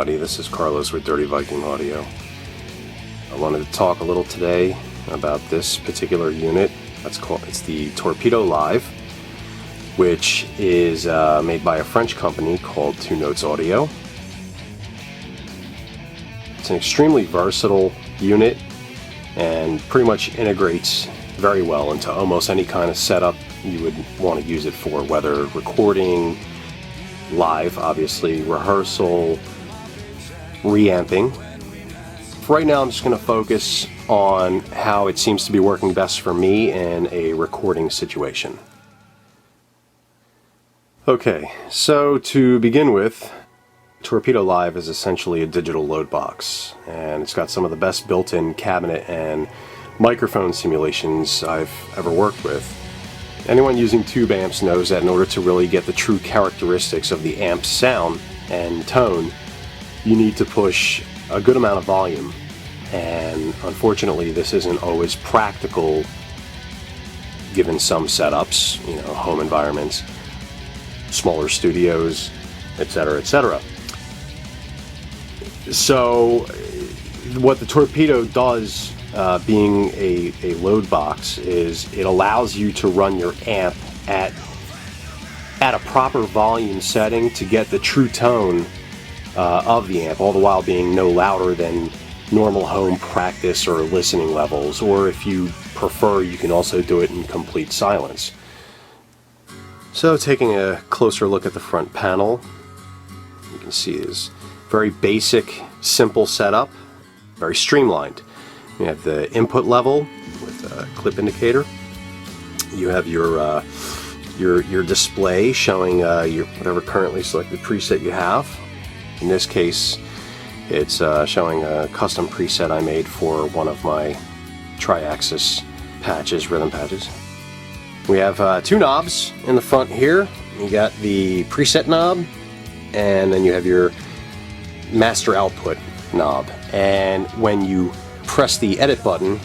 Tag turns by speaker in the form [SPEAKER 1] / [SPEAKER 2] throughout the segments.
[SPEAKER 1] everybody. This is Carlos with Dirty Viking Audio. I wanted to talk a little today about this particular unit. It's the Torpedo Live, which is made by a French company called Two Notes Audio. It's an extremely versatile unit and pretty much integrates very well into almost any kind of setup you would want to use it for, whether recording, live, obviously, rehearsal, reamping. For right now, I'm just going to focus on how it seems to be working best for me in a recording situation. Okay, so to begin with, Torpedo Live is essentially a digital load box, and it's got some of the best built-in cabinet and microphone simulations I've ever worked with. Anyone using tube amps knows that in order to really get the true characteristics of the amp's sound and tone, you need to push a good amount of volume, and unfortunately this isn't always practical given some setups, home environments, smaller studios, etc., etc. So what the Torpedo does, being a load box, is it allows you to run your amp at a proper volume setting to get the true tone of the amp, all the while being no louder than normal home practice or listening levels, or if you prefer, you can also do it in complete silence. So taking a closer look at the front panel, you can see is very basic, simple setup, very streamlined. You have the input level with a clip indicator. You have your display showing your whatever currently selected preset you have. In this case, it's showing a custom preset I made for one of my tri-axis patches, rhythm patches. We have two knobs in the front here. You got the preset knob, and then you have your master output knob. And when you press the edit button,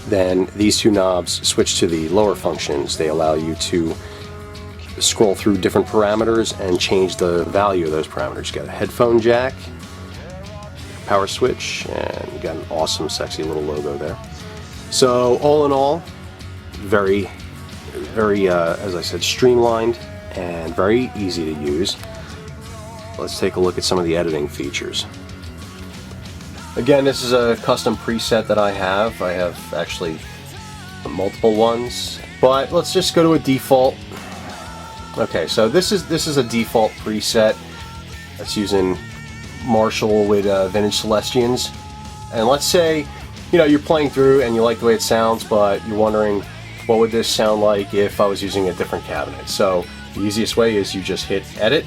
[SPEAKER 1] then these two knobs switch to the lower functions. They allow you to scroll through different parameters and change the value of those parameters. You got a headphone jack, power switch, and you got an awesome, sexy little logo there. So all in all, very, as I said, streamlined and very easy to use. Let's take a look at some of the editing features. Again, this is a custom preset that I have. I have actually multiple ones, but let's just go to a default. Okay, so this is a default preset that's using Marshall with Vintage Celestians. And let's say, you're playing through and you like the way it sounds, but you're wondering what would this sound like if I was using a different cabinet. So the easiest way is you just hit edit.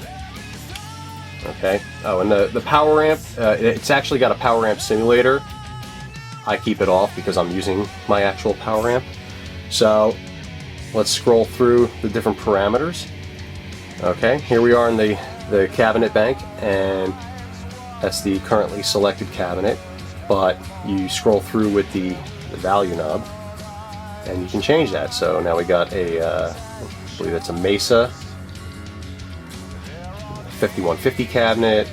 [SPEAKER 1] Okay. Oh, and the power amp, it's actually got a power amp simulator. I keep it off because I'm using my actual power amp. So let's scroll through the different parameters. Okay, here we are in the cabinet bank, and that's the currently selected cabinet, but you scroll through with the value knob and you can change that. So now we got I believe it's a Mesa 5150 cabinet.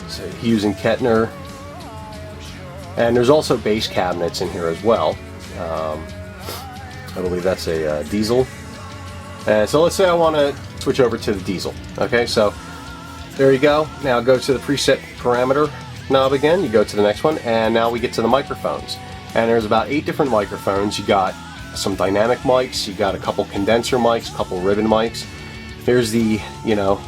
[SPEAKER 1] It's a Hughes and Kettner, and there's also bass cabinets in here as well. I believe that's a diesel. And so let's say I want to switch over to the diesel. Okay, so there you go. Now go to the preset parameter knob again. You go to the next one, and now we get to the microphones. And there's about 8 different microphones. You got some dynamic mics. You got a couple condenser mics, a couple ribbon mics. Here's the,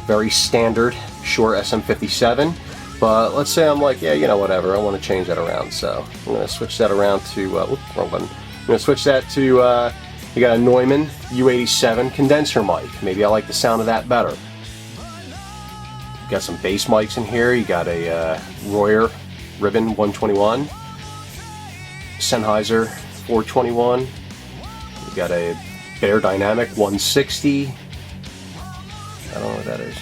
[SPEAKER 1] very standard Shure SM57, but let's say I'm like, yeah, whatever, I want to change that around, so I'm going to switch that around to, wrong button. I'm going to switch that to, you got a Neumann U87 condenser mic. Maybe I like the sound of that better. You got some bass mics in here. You got a Royer Ribbon 121, Sennheiser 421, you got a Bear Dynamic 160, I don't know what that is.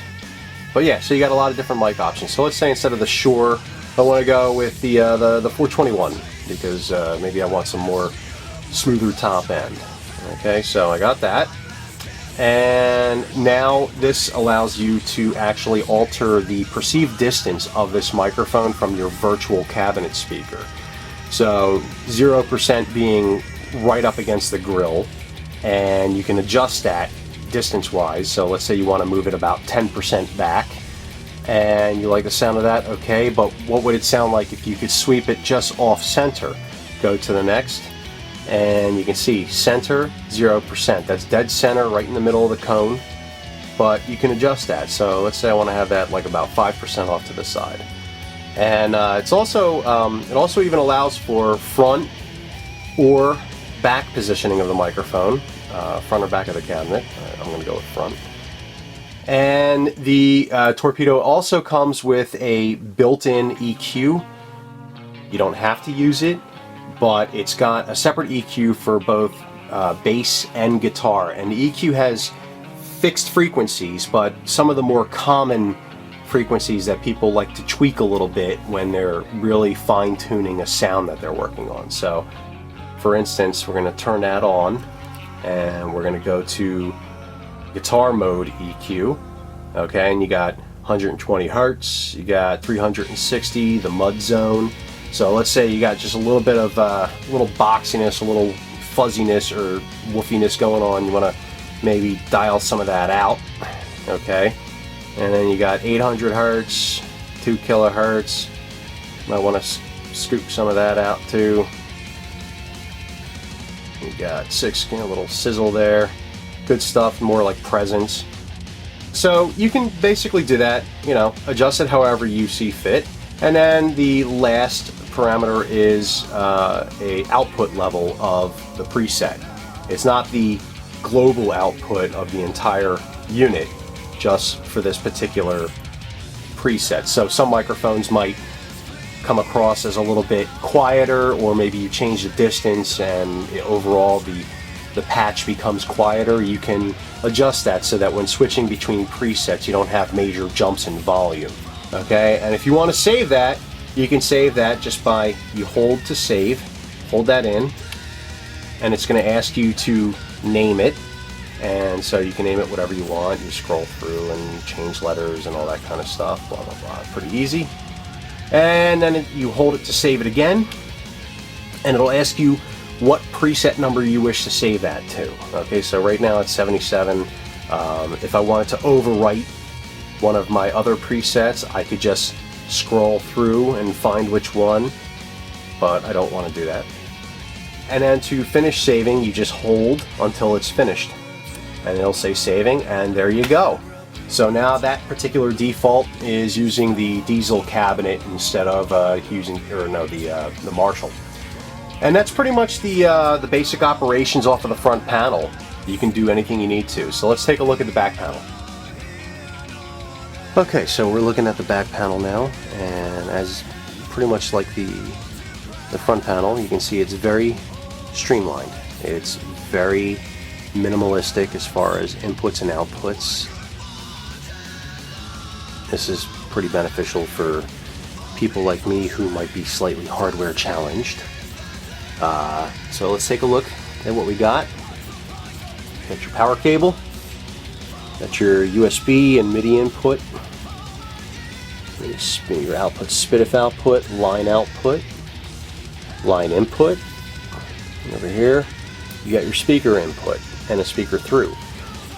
[SPEAKER 1] But yeah, so you got a lot of different mic options. So let's say instead of the Shure, I want to go with the 421 because maybe I want some more smoother top end. Okay, so I got that. And now this allows you to actually alter the perceived distance of this microphone from your virtual cabinet speaker. So 0% being right up against the grill, and you can adjust that distance-wise. So let's say you want to move it about 10% back, and you like the sound of that, okay, but what would it sound like if you could sweep it just off center? Go to the next, and you can see center 0%. That's dead center right in the middle of the cone, but you can adjust that. So let's say I want to have that like about 5% off to the side. And it also even allows for front or back positioning of the microphone, front or back of the cabinet. I'm going to go with front. And the Torpedo also comes with a built-in EQ. You don't have to use it, but it's got a separate EQ for both bass and guitar. And the EQ has fixed frequencies, but some of the more common frequencies that people like to tweak a little bit when they're really fine-tuning a sound that they're working on. So for instance, we're going to turn that on, and we're going to go to guitar mode EQ. Okay, and you got 120 hertz, you got 360, the mud zone. So let's say you got just a little bit of a little boxiness, a little fuzziness or woofiness going on. You want to maybe dial some of that out. Okay, and then you got 800 hertz, 2 kilohertz. Might want to scoop some of that out too. You got 6, a little sizzle there. Good stuff, more like presence. So you can basically do that, adjust it however you see fit. And then the last parameter is a output level of the preset. It's not the global output of the entire unit, just for this particular preset. So some microphones might come across as a little bit quieter, or maybe you change the distance and overall the patch becomes quieter. You can adjust that so that when switching between presets you don't have major jumps in volume. Okay, and if you want to save that, you can save that just by you hold to save, hold that in, and it's going to ask you to name it. And so you can name it whatever you want. You scroll through and change letters and all that kind of stuff, blah blah blah. Pretty easy. And then you hold it to save it again, and it'll ask you what preset number you wish to save that to. Okay, so right now it's 77. If I wanted to overwrite one of my other presets, I could just scroll through and find which one, but I don't want to do that. And then to finish saving, you just hold until it's finished, and it'll say saving, and there you go. So now that particular default is using the diesel cabinet instead of the Marshall. And that's pretty much the basic operations off of the front panel. You can do anything you need to. So let's take a look at the back panel. Okay, so we're looking at the back panel now, and as pretty much like the front panel, you can see it's very streamlined. It's very minimalistic as far as inputs and outputs. This is pretty beneficial for people like me who might be slightly hardware challenged. So let's take a look at what we got. Got your power cable, got your USB and MIDI input, your output, SPDIF output, line input, and over here you got your speaker input and a speaker through.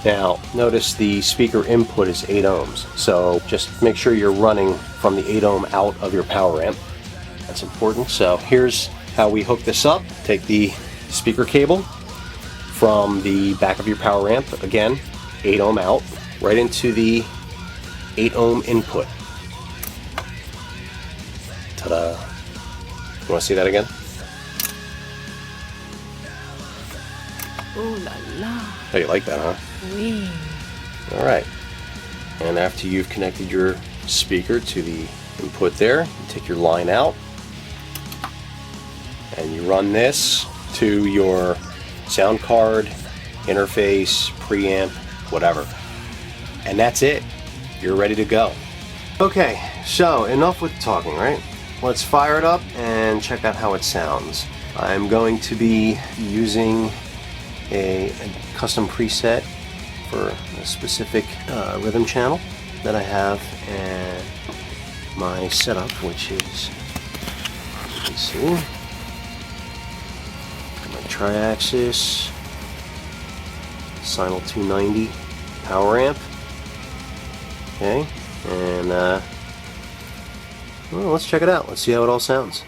[SPEAKER 1] Now notice the speaker input is 8 ohms, so just make sure you're running from the 8 ohm out of your power amp. That's important. So here's how we hook this up. Take the speaker cable from the back of your power amp, again 8 ohm out, right into the 8 ohm input. Ta-da! You want to see that again?
[SPEAKER 2] Ooh la la.
[SPEAKER 1] Oh, you like that, huh?
[SPEAKER 2] Oui.
[SPEAKER 1] Alright. And after you've connected your speaker to the input there, you take your line out and you run this to your sound card, interface, preamp, whatever. And that's it. You're ready to go. Okay, so enough with talking, right? Let's fire it up and check out how it sounds. I'm going to be using a custom preset for a specific rhythm channel that I have and my setup, which is, you can see, my tri-axis, Sinal 290 power amp. Okay, and well, let's check it out. Let's see how it all sounds.